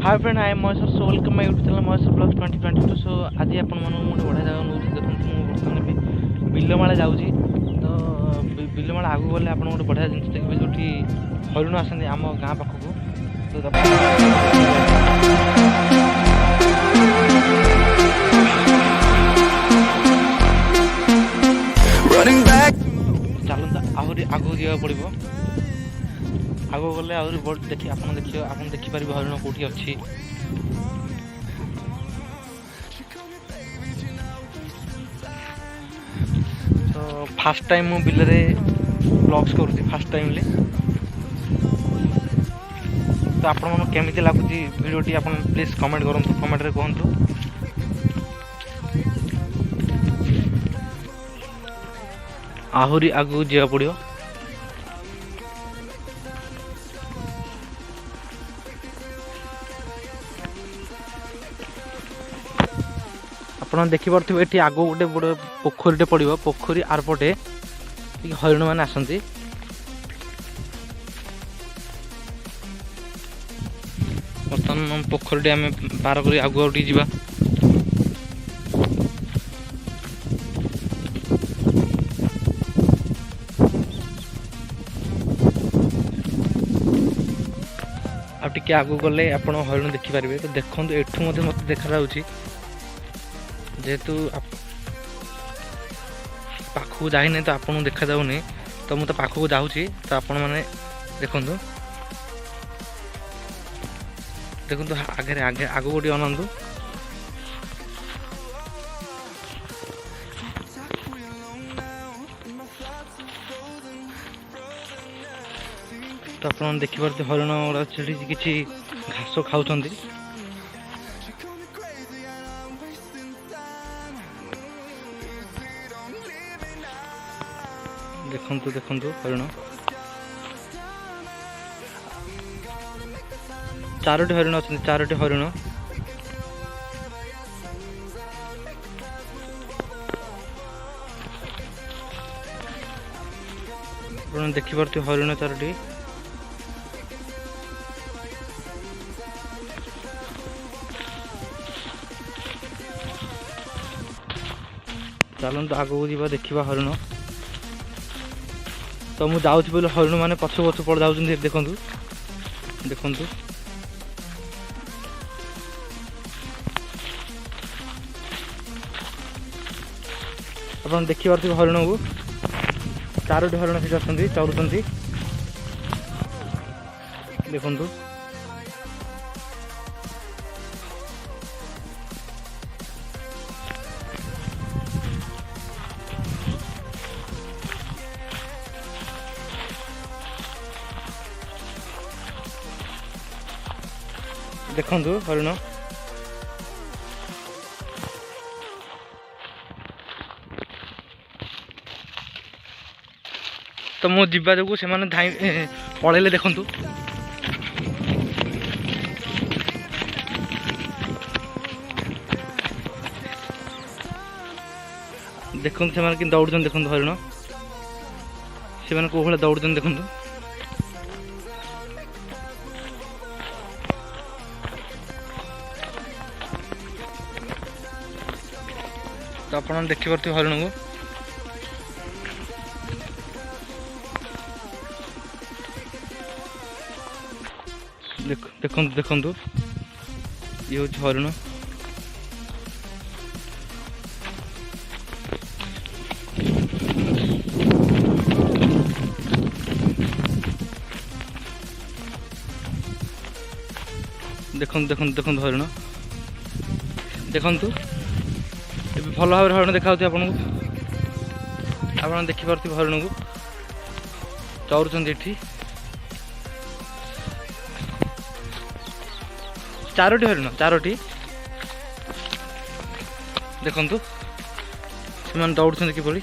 Hi friend, I am Maheshwar so welcome my YouTube channel Maheshwar blogs 2022। सो आज आपण मानक गोटे बढ़िया जगह नौ देखो बर्तमान बिलमाला जाऊँगी। तो बिलमाला आगू गले आप गोटे बढ़िया जिन देखिए जो हरिण आसती आम गाँ पाखक। चलता आहरी आगू जा पड़ो आगो गले आहरी देखिए आप देखिपारे हरिण कौटी अच्छी। तो फास्ट टाइम मु बिल ब्लॉग्स करुँच फास्ट टाइम ले। तो आपण मन केमिति लागुची वीडियोटी आप प्लीज कमेंट करूँ, कमेंट रे कहतु। आहरी आगू जा पड़ो। आप देखिपे ये आग गोटे बड़ पोखरीटे पड़ो। पोखरी आरपटे हरिण मैंने आसती। बर्तमान पोखरीटे आम पार कर आगू आगे जा। आगे आगू गले आप हरिण देखिपारे। तो देखो एठू मत देखा जेहेतु पाखक जाने तो आपको देखा जाऊनी। तो मुझे पाखक जाऊँगी। तो आपण मैंने देखु देखु आगे आगे आगू गोटे अनंतु। तो आप देखिपे हरिण गुड़ा चढ़ी किसी घास खाऊं। देखु देखु हरिण चारोटी हरिण अच्छा। चारोटी हरिण देखिपे हरिण चारोटी। चलते आगू जा देखा हरिण। तो मुझे जाऊँगी बोले हरिण मैंने पछ पछ पड़ जाऊँ। देखु देखु आप देखिपे हरिण को चारोटी हरिण से अच्छा चरुंच। देखु देखु हरिण। तो मो जीवा जो से धाई पलैले। देखु देखु से दौड़ देखु हरिण से कौ भाई दौड़ देखु। तो आप देखिपे हरिण को देखु देखु ये हूँ हरिण। देखु देखु देखु हरिण देखु भल भाव हरिण देखा आपको। आप देखिपे हरिण को चरुंच। ये चारोटी हरिण चारोटी देखु से दौड़ किपरि।